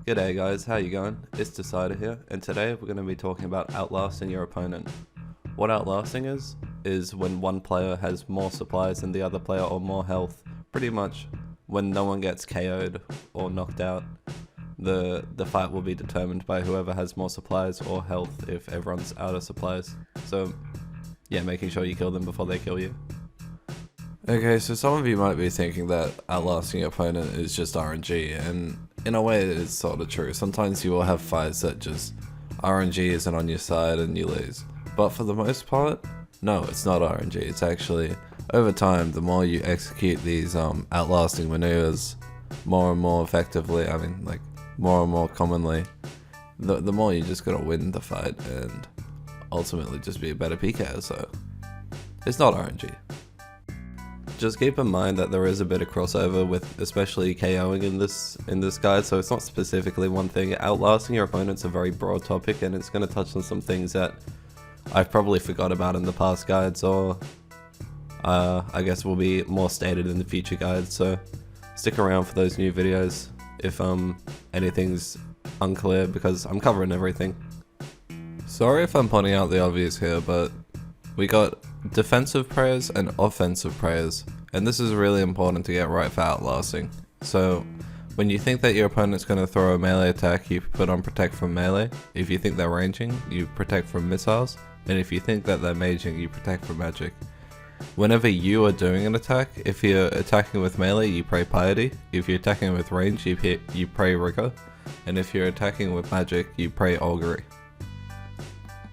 G'day guys, how you going? It's Decider here, and today we're going to be talking about outlasting your opponent. What outlasting is when one player has more supplies than the other player or more health. Pretty much when no one gets KO'd or knocked out, the fight will be determined by whoever has more supplies or health if everyone's out of supplies. So yeah, making sure you kill them before they kill you. Okay, so some of you might be thinking that outlasting your opponent is just RNG, and in a way it is sort of true. Sometimes you will have fights that just RNG isn't on your side and you lose. But for the most part, no, it's not RNG. It's actually, over time, the more you execute these outlasting maneuvers more and more effectively, I mean, like, more and more commonly, the more you're just gonna win the fight and ultimately just be a better PKer, so it's not RNG. Just keep in mind that there is a bit of crossover with especially KOing in this guide, so it's not specifically one thing. Outlasting your opponent's a very broad topic, and it's going to touch on some things that I've probably forgot about in the past guides, or I guess will be more stated in the future guides, so stick around for those new videos if anything's unclear, because I'm covering everything. Sorry if I'm pointing out the obvious here, but we got defensive prayers and offensive prayers, and this is really important to get right for outlasting. So when you think that your opponent's going to throw a melee attack, you put on protect from melee. If you think they're ranging, you protect from missiles, and if you think that they're maging, you protect from magic. Whenever you are doing an attack, if you're attacking with melee, you pray piety. If you're attacking with range, you pray rigor, and if you're attacking with magic, you pray augury.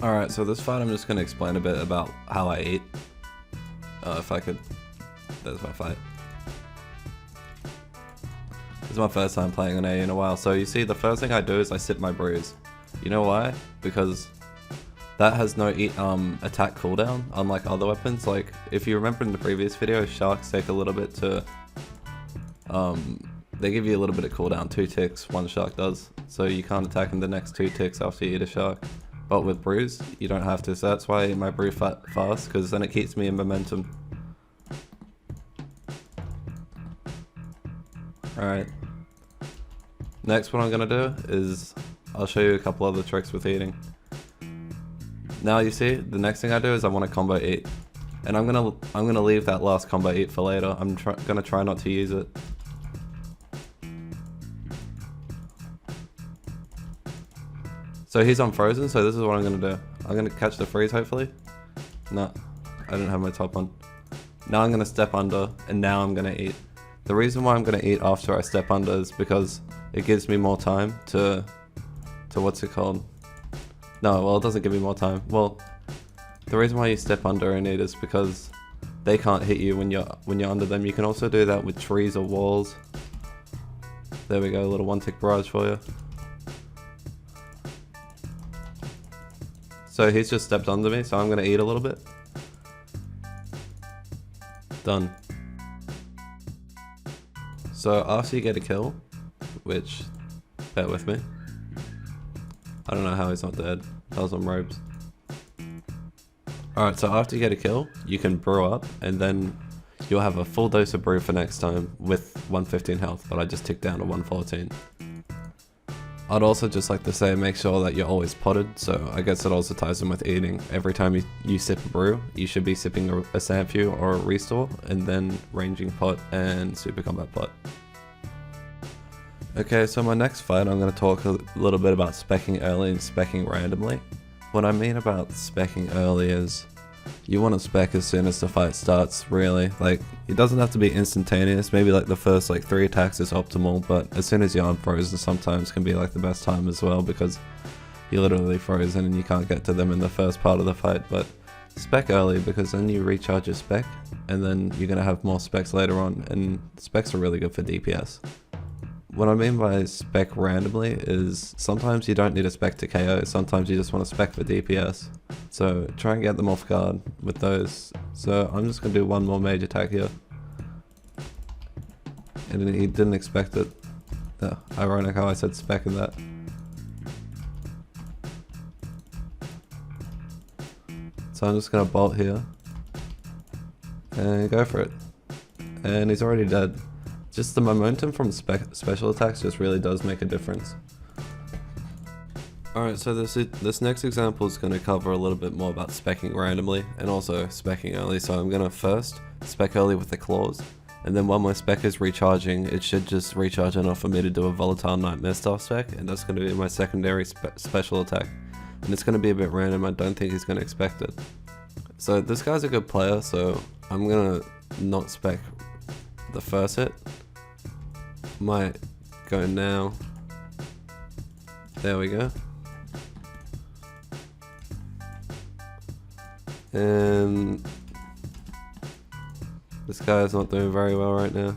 Alright, so this fight I'm just going to explain a bit about how I eat. If I could... There's my fight. This is my first time playing an A in a while, so you see the first thing I do is I sip my brews. You know why? Because that has no attack cooldown, unlike other weapons. Like, if you remember in the previous video, sharks take a little bit to... they give you a little bit of cooldown, 2 ticks, one shark does. So you can't attack in the next 2 ticks after you eat a shark. But with brews, you don't have to, so that's why I eat my brew fast, because then it keeps me in momentum. Alright. Next, what I'm going to do is, I'll show you a couple other tricks with eating. Now you see, the next thing I do is I want to combo eat. And I'm gonna leave that last combo eat for later. I'm gonna try not to use it. So he's unfrozen, so this is what I'm going to do. I'm going to catch the freeze, hopefully. No, I didn't have my top on. Now I'm going to step under, and now I'm going to eat. The reason why I'm going to eat after I step under is because it gives me more time to what's it called? No, well, it doesn't give me more time. Well, the reason why you step under and eat is because they can't hit you when you're under them. You can also do that with trees or walls. There we go, a little one-tick barrage for you. So he's just stepped under me, so I'm going to eat a little bit. Done. So after you get a kill, which, bear with me. I don't know how he's not dead. That was on robes. Alright, so after you get a kill, you can brew up, and then you'll have a full dose of brew for next time with 115 health, but I just ticked down to 114. I'd also just like to say, make sure that you're always potted, so I guess it also ties in with eating. Every time you sip a brew, you should be sipping a Sanfu or a Restore, and then ranging pot and super combat pot. Okay, so my next fight I'm going to talk a little bit about specking early and specking randomly. What I mean about specking early is, you want to spec as soon as the fight starts, really. Like, it doesn't have to be instantaneous, maybe like the first 3 attacks is optimal, but as soon as you're unfrozen sometimes can be like the best time as well, because you're literally frozen and you can't get to them in the first part of the fight. But spec early, because then you recharge your spec, and then you're going to have more specs later on, and specs are really good for DPS. What I mean by spec randomly is sometimes you don't need a spec to KO, sometimes you just want to spec for DPS. So try and get them off guard with those. So I'm just going to do one more mage attack here. and he didn't expect it. Ironic how I said spec in that. So I'm just gonna bolt here and go for it. And he's already dead. Just the momentum from special attacks just really does make a difference. Alright, so this next example is going to cover a little bit more about specking randomly and also specking early. So I'm going to first spec early with the claws, and then while my spec is recharging, it should just recharge enough for me to do a volatile nightmare style spec, and that's going to be my secondary special attack. And it's going to be a bit random, I don't think he's going to expect it. So this guy's a good player, so I'm going to not spec the first hit. Might go now. There we go. And this guy is not doing very well right now.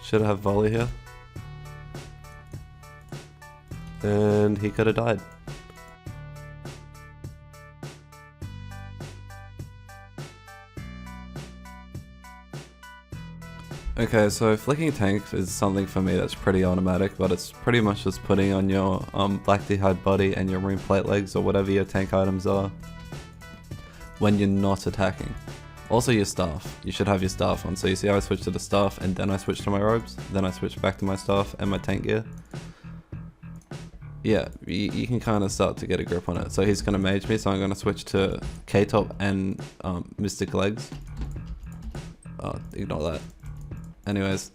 Should have volley here. And he could have died. Okay, so flicking tank is something for me that's pretty automatic, but it's pretty much just putting on your black d'hide body and your rune plate legs or whatever your tank items are when you're not attacking. Also your staff, you should have your staff on. So you see how I switched to the staff and then I switched to my robes, then I switched back to my staff and my tank gear. Yeah, you can kind of start to get a grip on it. So he's going to mage me, so I'm going to switch to K-top and mystic legs. Ignore that. Anyways,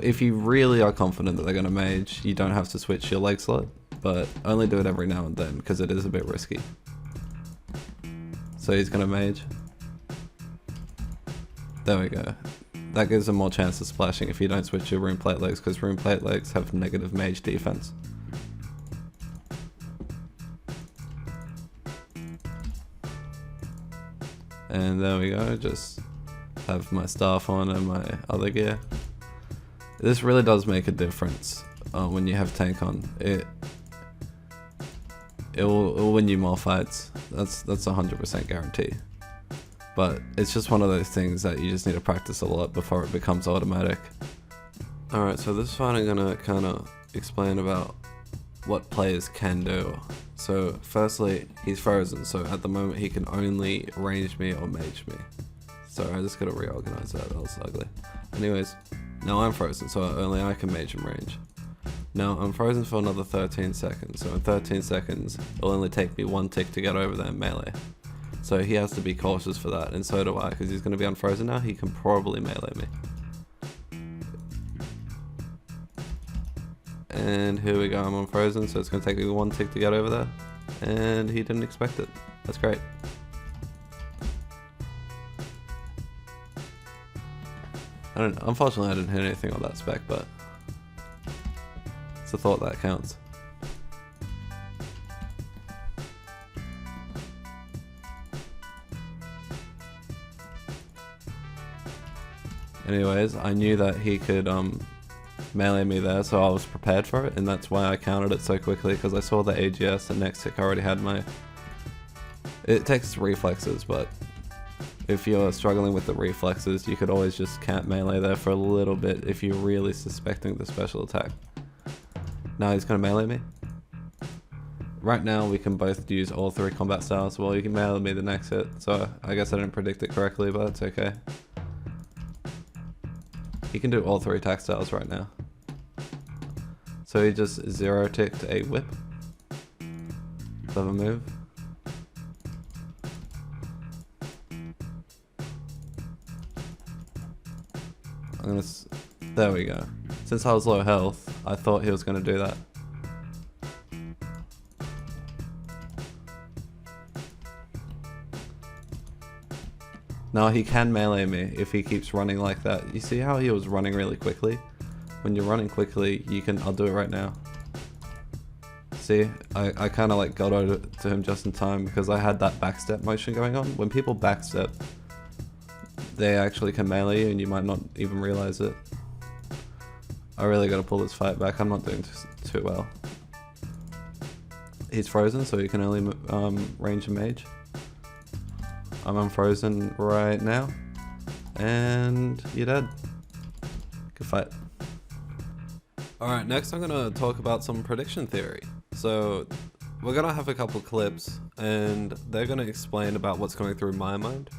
if you really are confident that they're going to mage, you don't have to switch your leg slot, but only do it every now and then because it is a bit risky. So he's going to mage. There we go. That gives him more chance of splashing if you don't switch your rune plate legs, because rune plate legs have negative mage defense. And there we go, just have my staff on and my other gear. This really does make a difference when you have tank on. It will win you more fights. That's 100% guarantee. But it's just one of those things that you just need to practice a lot before it becomes automatic. Alright, so this fight I'm gonna kind of explain about what players can do. So firstly, he's frozen, so at the moment he can only range me or mage me. So I just gotta reorganize that was ugly. Anyways, now I'm frozen, so only I can mage and range. Now I'm frozen for another 13 seconds, so in 13 seconds it'll only take me one tick to get over there in melee. So he has to be cautious for that, and so do I, because he's going to be unfrozen now, he can probably melee me. And here we go, I'm unfrozen, so it's going to take me one tick to get over there. And he didn't expect it. That's great. Unfortunately I didn't hit anything on that spec, but it's a thought that counts. Anyways, I knew that he could melee me there, so I was prepared for it, and that's why I countered it so quickly, because I saw the AGS and next tick I already had my... It takes reflexes, but if you're struggling with the reflexes, you could always just camp melee there for a little bit if you're really suspecting the special attack. Now he's going to melee me. Right now we can both use all three combat styles. Well, you can melee me the next hit, so I guess I didn't predict it correctly, but it's okay. He can do all three attack styles right now. So he just zero ticked a whip. Clever move. There we go. Since I was low health, I thought he was going to do that. Now he can melee me if he keeps running like that. You see how he was running really quickly? When you're running quickly, I'll do it right now. See, I kind of like got over to him just in time because I had that backstep motion going on. When people backstep, they actually can melee you and you might not even realize it. I really gotta pull this fight back. I'm not doing too well. He's frozen, so he can only range a mage. I'm unfrozen right now. And you're dead. Good fight. Alright, next I'm gonna talk about some prediction theory. So, we're gonna have a couple clips, and they're gonna explain about what's going through my mind.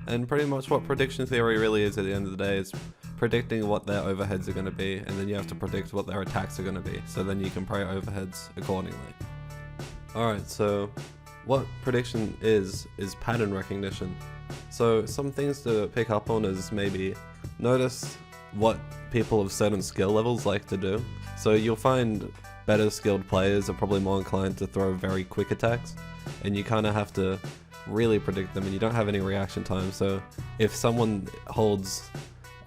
And pretty much what prediction theory really is at the end of the day is predicting what their overheads are gonna be, and then you have to predict what their attacks are gonna be, so then you can pray overheads accordingly. Alright, so what prediction is pattern recognition. So some things to pick up on is maybe notice what people of certain skill levels like to do. So you'll find better skilled players are probably more inclined to throw very quick attacks, and you kind of have to really predict them, and you don't have any reaction time. So if someone holds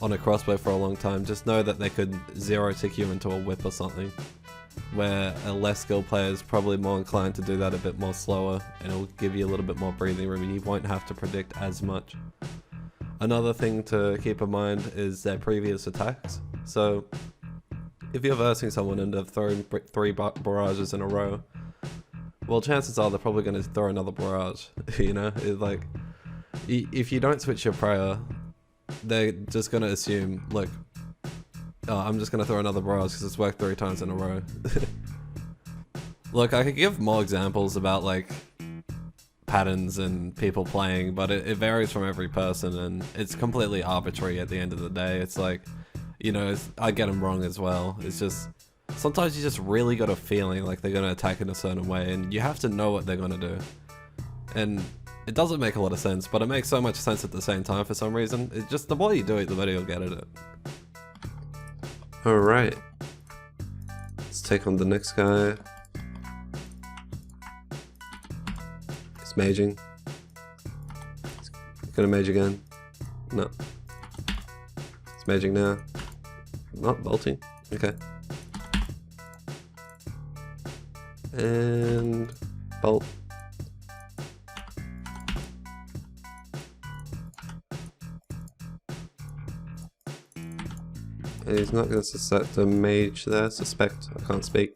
on a crossbow for a long time, just know that they could zero tick you into a whip or something, where a less skilled player is probably more inclined to do that a bit more slower, and it'll give you a little bit more breathing room and you won't have to predict as much. Another thing to keep in mind is their previous attacks. So if you're versing someone and they've thrown 3 barrages in a row, well, chances are they're probably going to throw another barrage. You know, it's like, if you don't switch your prayer, they're just going to assume, look, oh, I'm just going to throw another barrage because it's worked 3 times in a row. Look, I could give more examples about like patterns and people playing, but it varies from every person, and it's completely arbitrary at the end of the day. It's like, you know, I get them wrong as well. It's just, sometimes you just really got a feeling like they're going to attack in a certain way, and you have to know what they're going to do. And it doesn't make a lot of sense, but it makes so much sense at the same time for some reason. It's just, the more you do it, the better you'll get at it. Alright. Let's take on the next guy. He's maging. He's gonna mage again. No. He's maging now. Not bolting. Okay. And bolt. And he's not going to set the mage there, suspect, I can't speak.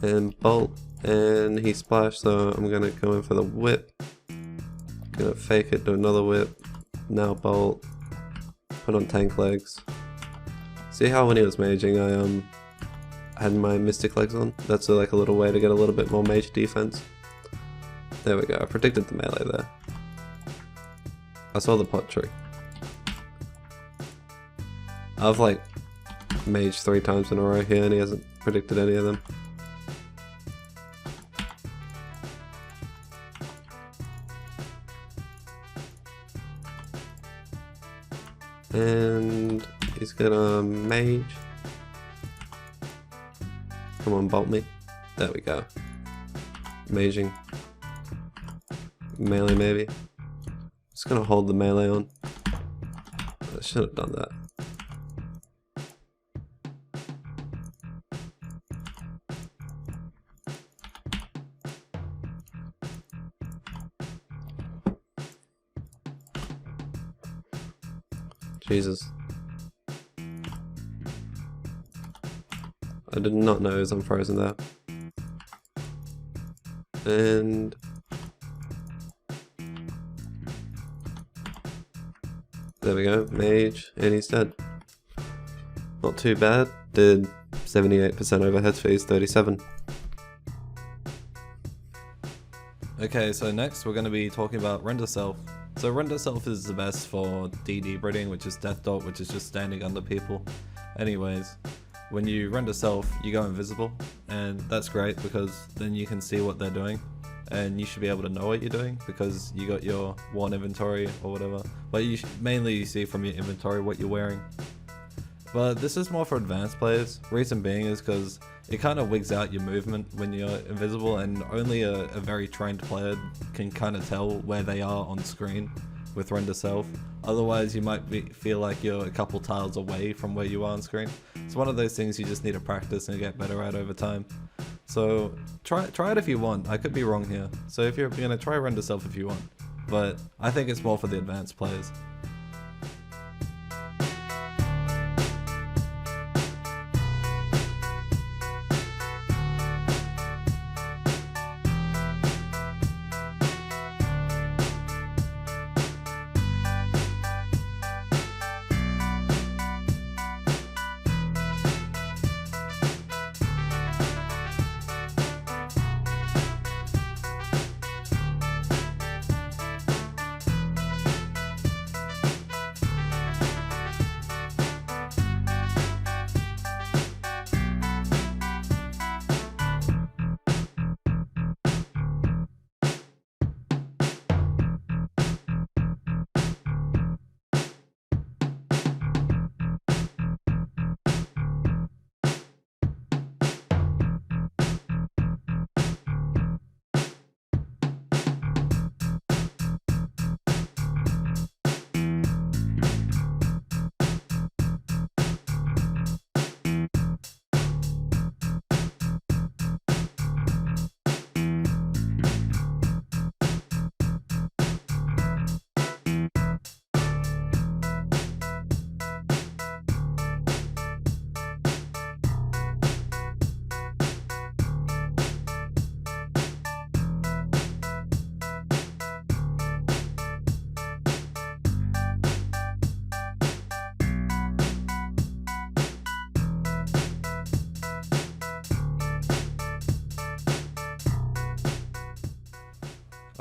And bolt, and he splashed, so I'm going to go in for the whip. Gonna fake it, do another whip. Now bolt. Put on tank legs. See how when he was maging I had my mystic legs on? That's like a little way to get a little bit more mage defense. There we go, I predicted the melee there. I saw the pot trick. I've like mage 3 times in a row here and he hasn't predicted any of them. And he's gonna mage. Come on, bolt me. There we go. Maging. Melee maybe. Just gonna hold the melee on. I should have done that. Jesus. I did not know he was unfrozen there. And there we go, mage, and he's dead. Not too bad, did 78% overheads for his 37. Okay, so next we're going to be talking about render self. So render self is the best for DD breeding, which is death dot, which is just standing under people. Anyways, when you render self, you go invisible, and that's great because then you can see what they're doing, and you should be able to know what you're doing because you got your one inventory or whatever. But mainly you see from your inventory what you're wearing. But this is more for advanced players. Reason being is because it kind of wigs out your movement when you're invisible, and only a very trained player can kind of tell where they are on screen with render self. Otherwise you might feel like you're a couple tiles away from where you are on screen. It's one of those things you just need to practice and get better at over time. So try it if you want. I could be wrong here. So if you're gonna try render self if you want, but I think it's more for the advanced players.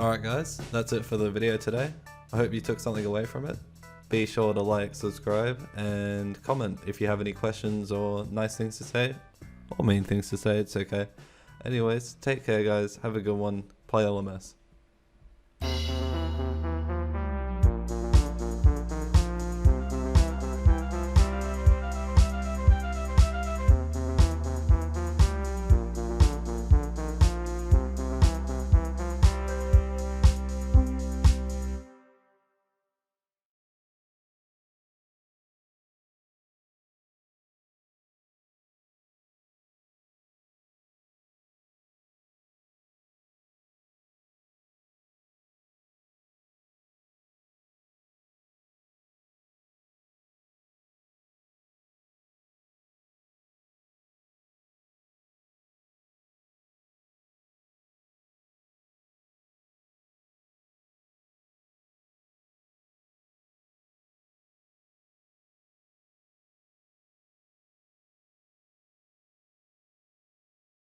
Alright guys, that's it for the video today. I hope you took something away from it. Be sure to like, subscribe, and comment if you have any questions or nice things to say. Or mean things to say, it's okay. Anyways, take care guys, have a good one, play LMS.